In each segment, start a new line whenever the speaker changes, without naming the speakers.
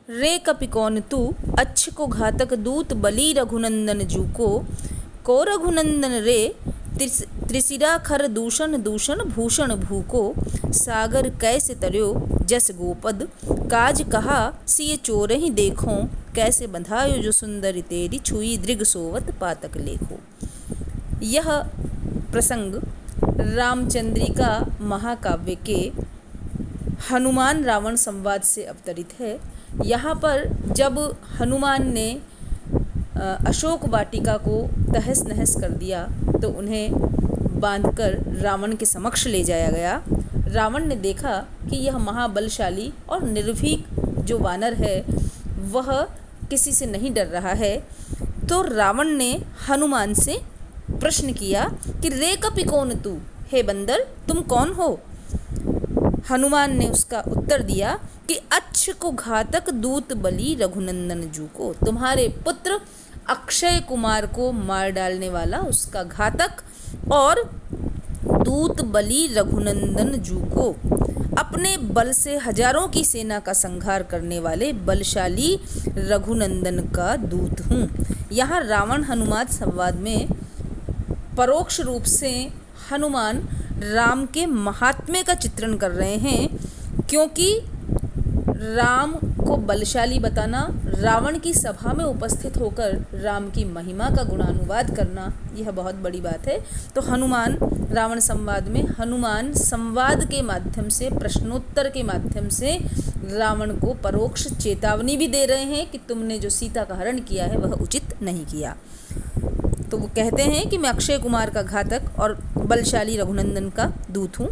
रे कपिकौन तू अच्छ को घातक दूत बली रघुनंदन जू को रघुनंदन रे त्रिशिरा खर दूषण दूषण भूषण भूको सागर कैसे तरयो जस गोपद काज कहा सिय चोर ही देखो कैसे बंधायो जो सुंदरी तेरी छुई दृग सोवत पातक लेखो। यह प्रसंग रामचंद्रिका महाकाव्य के हनुमान रावण संवाद से अवतरित है। यहाँ पर जब हनुमान ने अशोक वाटिका को तहस नहस कर दिया तो उन्हें बांधकर रावण के समक्ष ले जाया गया। रावण ने देखा कि यह महाबलशाली और निर्भीक जो वानर है वह किसी से नहीं डर रहा है, तो रावण ने हनुमान से प्रश्न किया कि रे कपिकौन तू, हे बंदर तुम कौन हो। हनुमान ने उसका उत्तर दिया कि अच्छ को घातक दूत बली रघुनंदन जू को, तुम्हारे पुत्र अक्षय कुमार को मार डालने वाला उसका घातक और दूत बली रघुनंदन जू को, अपने बल से हजारों की सेना का संहार करने वाले बलशाली रघुनंदन का दूत हूँ। यहाँ रावण हनुमान संवाद में परोक्ष रूप से हनुमान राम के महात्म्य का चित्रण कर रहे हैं, क्योंकि राम को बलशाली बताना, रावण की सभा में उपस्थित होकर राम की महिमा का गुणानुवाद करना, यह बहुत बड़ी बात है। तो हनुमान रावण संवाद में हनुमान संवाद के माध्यम से, प्रश्नोत्तर के माध्यम से रावण को परोक्ष चेतावनी भी दे रहे हैं कि तुमने जो सीता का हरण किया है वह उचित नहीं किया। तो वो कहते हैं कि मैं अक्षय कुमार का घातक और बलशाली रघुनंदन का दूत हूँ।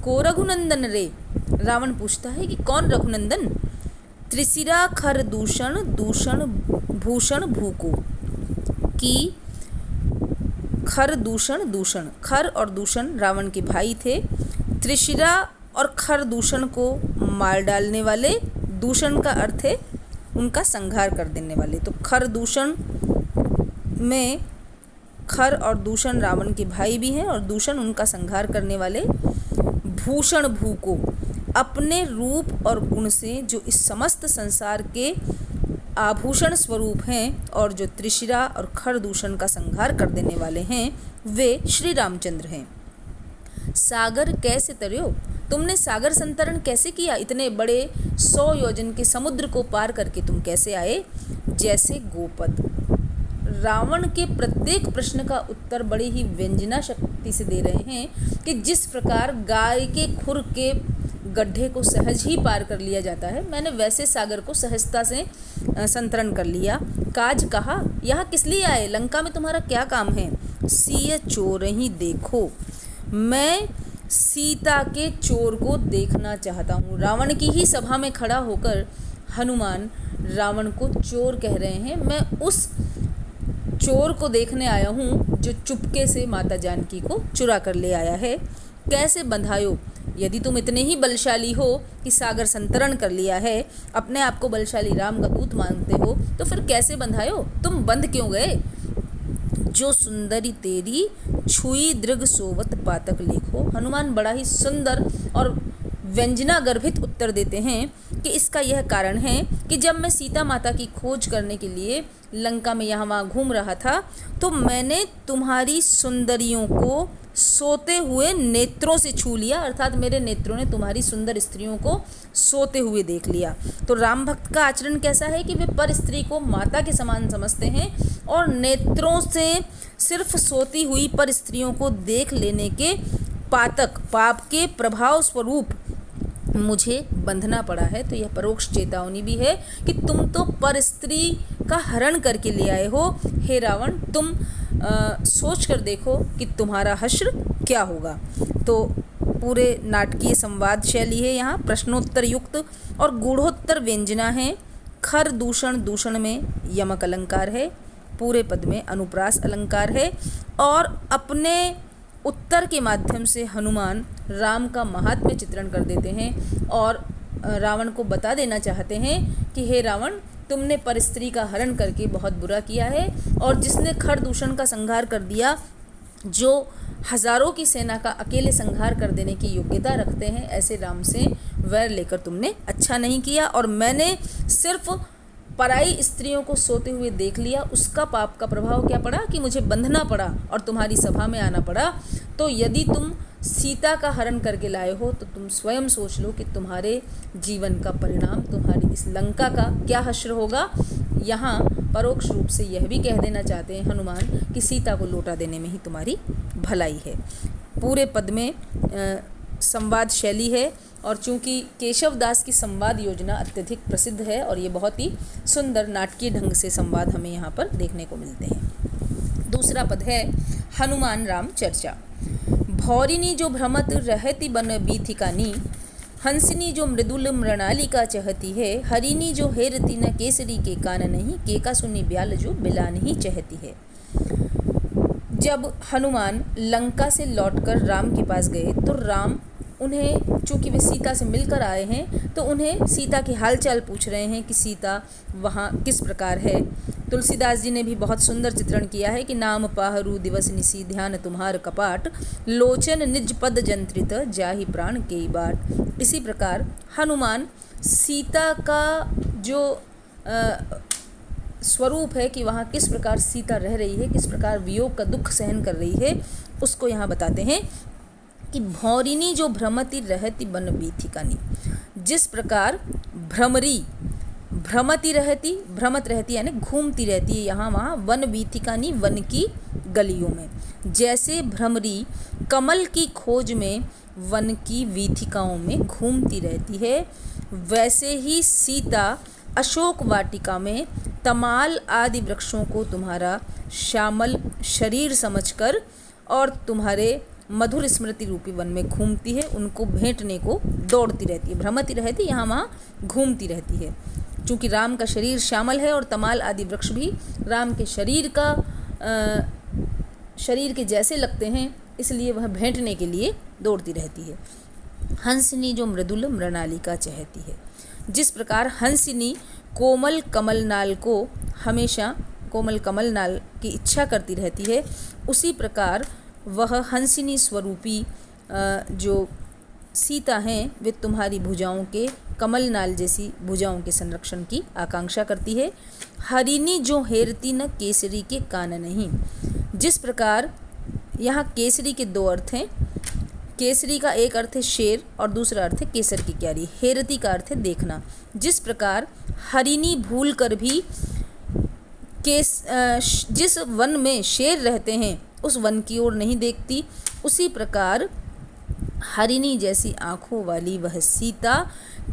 को रघुनंदन रे, रावण पूछता है कि कौन रघुनंदन। त्रिशिरा खर दूषण दूषण भूषण भूको, कि खर दूषण दूषण, खर और दूषण रावण के भाई थे। त्रिशिरा और खर दूषण को मार डालने वाले, दूषण का अर्थ है उनका संहार कर देने वाले। तो खर दूषण में खर और दूषण रावण के भाई भी हैं और दूषण उनका संहार करने वाले। भूषण भू को, अपने रूप और गुण से जो इस समस्त संसार के आभूषण स्वरूप हैं और जो त्रिशिरा और खर दूषण का संहार कर देने वाले हैं, वे श्री रामचंद्र हैं। सागर कैसे तरयो, तुमने सागर संतरण कैसे किया, इतने बड़े 100 योजन के समुद्र को पार करके तुम कैसे आए। जैसे गोपद, रावण के प्रत्येक प्रश्न का उत्तर बड़ी ही व्यंजना शक्ति से दे रहे हैं कि जिस प्रकार गाय के खुर के गड्ढे को सहज ही पार कर लिया जाता है, मैंने वैसे सागर को सहजता से संतरण कर लिया। काज कहा, यहाँ किस लिए आए, लंका में तुम्हारा क्या काम है। सिय चोर ही देखो, मैं सीता के चोर को देखना चाहता हूँ। रावण की ही सभा में खड़ा होकर हनुमान रावण को चोर कह रहे हैं। मैं उस चोर को देखने आया हूँ जो चुपके से माता जानकी को चुरा कर ले आया है। कैसे बंधायो, यदि तुम इतने ही बलशाली हो कि सागर संतरण कर लिया है, अपने आप को बलशाली राम का दूत मानते हो, तो फिर कैसे बंधायो, तुम बंध क्यों गए। जो सुंदरी तेरी छुई दृग सोवत पातक लेखो, हनुमान बड़ा ही सुंदर और व्यंजना गर्भित उत्तर देते हैं कि इसका यह कारण है कि जब मैं सीता माता की खोज करने के लिए लंका में यहाँ वहाँ घूम रहा था, तो मैंने तुम्हारी सुंदरियों को सोते हुए नेत्रों से छू लिया, अर्थात मेरे नेत्रों ने तुम्हारी सुंदर स्त्रियों को सोते हुए देख लिया। तो राम भक्त का आचरण कैसा है कि वे पर स्त्री को माता के समान समझते हैं और नेत्रों से सिर्फ सोती हुई पर स्त्रियों को देख लेने के पातक, पाप के प्रभाव स्वरूप मुझे बंधना पड़ा है। तो यह परोक्ष चेतावनी भी है कि तुम तो पर स्त्री का हरण करके ले आए हो। हे रावण, तुम सोच कर देखो कि तुम्हारा हश्र क्या होगा। तो पूरे नाटकीय संवाद शैली है, यहाँ प्रश्नोत्तर युक्त और गूढ़ोत्तर व्यंजना है। खर दूषण, दूषण में यमक अलंकार है, पूरे पद में अनुप्रास अलंकार है और अपने उत्तर के माध्यम से हनुमान राम का महात्म्य चित्रण कर देते हैं और रावण को बता देना चाहते हैं कि हे रावण, तुमने पर स्त्री का हरण करके बहुत बुरा किया है और जिसने खर दूषण का संहार कर दिया, जो हजारों की सेना का अकेले संहार कर देने की योग्यता रखते हैं, ऐसे राम से वैर लेकर तुमने अच्छा नहीं किया। और मैंने सिर्फ पराई स्त्रियों को सोते हुए देख लिया, उसका पाप का प्रभाव क्या पड़ा कि मुझे बंधना पड़ा और तुम्हारी सभा में आना पड़ा। तो यदि तुम सीता का हरण करके लाए हो तो तुम स्वयं सोच लो कि तुम्हारे जीवन का परिणाम, तुम्हारी इस लंका का क्या हश्र होगा। यहाँ परोक्ष रूप से यह भी कह देना चाहते हैं हनुमान कि सीता को लौटा देने में ही तुम्हारी भलाई है। पूरे पद में संवाद शैली है, और चूंकि केशव दास की संवाद योजना अत्यधिक प्रसिद्ध है और ये बहुत ही सुंदर नाटकीय ढंग से संवाद हमें यहाँ पर देखने को मिलते हैं। दूसरा पद है हनुमान राम चर्चा। भौरिनी जो भ्रमत रहती बन बीथिकानी, हंसिनी जो मृदुल मृणालिका चहती है, हरिनी जो हेरती न केसरी के कान नहीं, केका सुनी ब्याल जो बिला नहीं चहती है। जब हनुमान लंका से लौटकर राम के पास गए तो राम उन्हें, चूँकि वे सीता से मिलकर आए हैं, तो उन्हें सीता की हालचाल पूछ रहे हैं कि सीता वहाँ किस प्रकार है। तुलसीदास जी ने भी बहुत सुंदर चित्रण किया है कि नाम पाहरू दिवस निसी, ध्यान तुम्हार कपाट, लोचन निज पद जंत्रित, जाहि प्राण के बाट। इसी प्रकार हनुमान सीता का जो स्वरूप है कि वहाँ किस प्रकार सीता रह रही है, किस प्रकार वियोग का दुख सहन कर रही है, उसको यहाँ बताते हैं कि भौरिनी जो भ्रमती रहती बन बीथिकानी। जिस प्रकार भ्रमरी भ्रमती रहती, भ्रमत रहती यानी घूमती रहती है यहाँ वहाँ, वन बीथिकानी वन की गलियों में। जैसे भ्रमरी कमल की खोज में वन की वीथिकाओं में घूमती रहती है, वैसे ही सीता अशोक वाटिका में तमाल आदि वृक्षों को तुम्हारा श्यामल शरीर समझकर और तुम्हारे मधुर स्मृति रूपी वन में घूमती है, उनको भेंटने को दौड़ती रहती है। भ्रमती रहती यहाँ वहाँ घूमती रहती है। चूँकि राम का शरीर श्यामल है और तमाल आदि वृक्ष भी राम के शरीर के जैसे लगते हैं, इसलिए वह भेंटने के लिए दौड़ती रहती है। हंसिनी जो मृदुल मृणालिका चहती है। जिस प्रकार हंसिनी कोमल कमल नाल को हमेशा कोमल कमल नाल की इच्छा करती रहती है, उसी प्रकार वह हंसिनी स्वरूपी जो सीता हैं वे तुम्हारी भुजाओं के कमल नाल जैसी भुजाओं के संरक्षण की आकांक्षा करती है। हरिनी जो हेरती न केसरी के कान नहीं। जिस प्रकार यहाँ केसरी के दो अर्थ हैं। केसरी का एक अर्थ है शेर और दूसरा अर्थ है केसर की क्यारी। हेरती का अर्थ है देखना। जिस प्रकार हरिनी भूल कर भी जिस वन में शेर रहते हैं उस वन की ओर नहीं देखती, उसी प्रकार हरिणी जैसी आँखों वाली वह सीता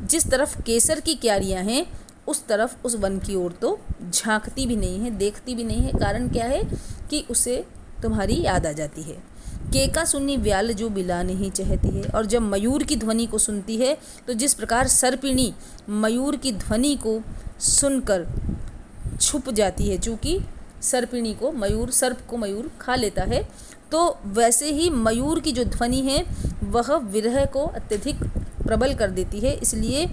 जिस तरफ केसर की क्यारियाँ हैं उस तरफ उस वन की ओर तो झांकती भी नहीं है, देखती भी नहीं है। कारण क्या है कि उसे तुम्हारी याद आ जाती है। केका सुनी व्याल जो बिला नहीं चाहती है। और जब मयूर की ध्वनि को सुनती है तो जिस प्रकार सर्पिणी मयूर की ध्वनि को सुनकर छुप जाती है, चूँकि सर्पिणी को मयूर, सर्प को मयूर खा लेता है, तो वैसे ही मयूर की जो ध्वनि है वह विरह को अत्यधिक प्रबल कर देती है। इसलिए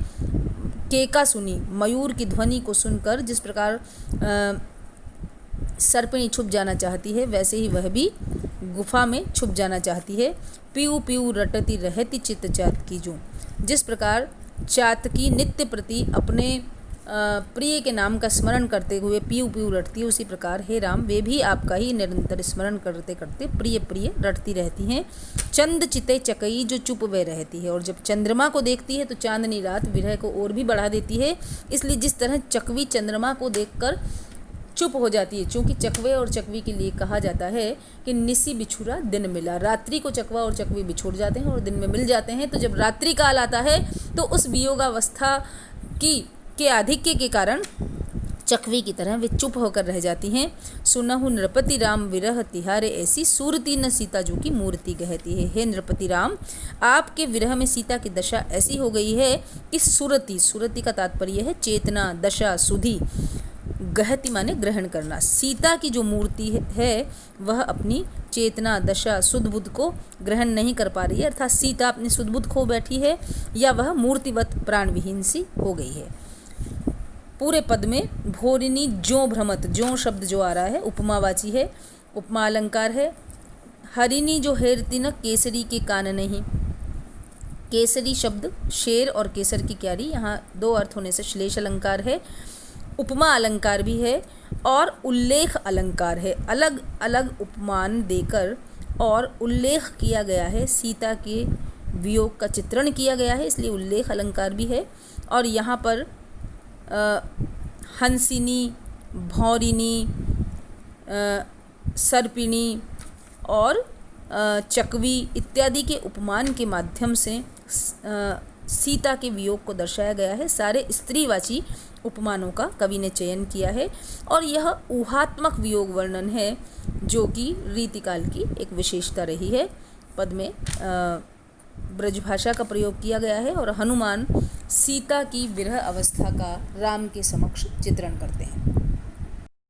केका सुनी, मयूर की ध्वनि को सुनकर जिस प्रकार सर्पिणी छुप जाना चाहती है, वैसे ही वह भी गुफा में छुप जाना चाहती है। पीऊ पीऊ रटती रहती चित्त चात की जो। जिस प्रकार चातकी नित्य प्रति अपने प्रिय के नाम का स्मरण करते हुए पीऊ पीऊ रटती है, उसी प्रकार हे राम वे भी आपका ही निरंतर स्मरण करते करते प्रिय प्रिय रटती रहती हैं। चंद चिते चकई जो चुप वे रहती है। और जब चंद्रमा को देखती है तो चांदनी रात विरह को और भी बढ़ा देती है। इसलिए जिस तरह चकवी चंद्रमा को देखकर चुप हो जाती है, चूँकि चकवे और चकवी के लिए कहा जाता है कि निसी बिछुरा दिन मिला। रात्रि को चकवा और चकवी बिछुड़ जाते हैं और दिन में मिल जाते हैं। तो जब रात्रि काल आता है तो उस वियोगावस्था के आधिक्य के कारण चकवी की तरह वे चुप होकर रह जाती हैं। सुनहु नृपति राम विरह तिहारे ऐसी, सूरती न सीता जो की मूर्ति गहती है। हे नृपति राम, आपके विरह में सीता की दशा ऐसी हो गई है कि सुरति का तात्पर्य है चेतना, दशा, सुधि। गहति माने ग्रहण करना। सीता की जो मूर्ति है वह अपनी चेतना, दशा, सुध बुद्ध को ग्रहण नहीं कर पा रही है, अर्थात सीता अपनी सुध बुद्ध खो बैठी है या वह मूर्तिवत प्राणविहीन सी हो गई है। पूरे पद में भोरिनी जो भ्रमत, जो शब्द जो आ रहा है उपमावाची है, उपमा अलंकार है। हरिणी जो हेरती न केसरी के कान नहीं। केसरी शब्द शेर और केसर की क्यारी, यहाँ दो अर्थ होने से श्लेष अलंकार है, उपमा अलंकार भी है और उल्लेख अलंकार है। अलग अलग उपमान देकर और उल्लेख किया गया है, सीता के वियोग का चित्रण किया गया है, इसलिए उल्लेख अलंकार भी है। और यहाँ पर हंसिनी, भौरिनी, सर्पिणी और चकवी इत्यादि के उपमान के माध्यम से सीता के वियोग को दर्शाया गया है। सारे स्त्रीवाची उपमानों का कवि ने चयन किया है और यह ऊहात्मक वियोग वर्णन है जो कि रीतिकाल की एक विशेषता रही है। पद में ब्रजभाषा का प्रयोग किया गया है और हनुमान सीता की विरह अवस्था का राम के समक्ष चित्रण करते हैं।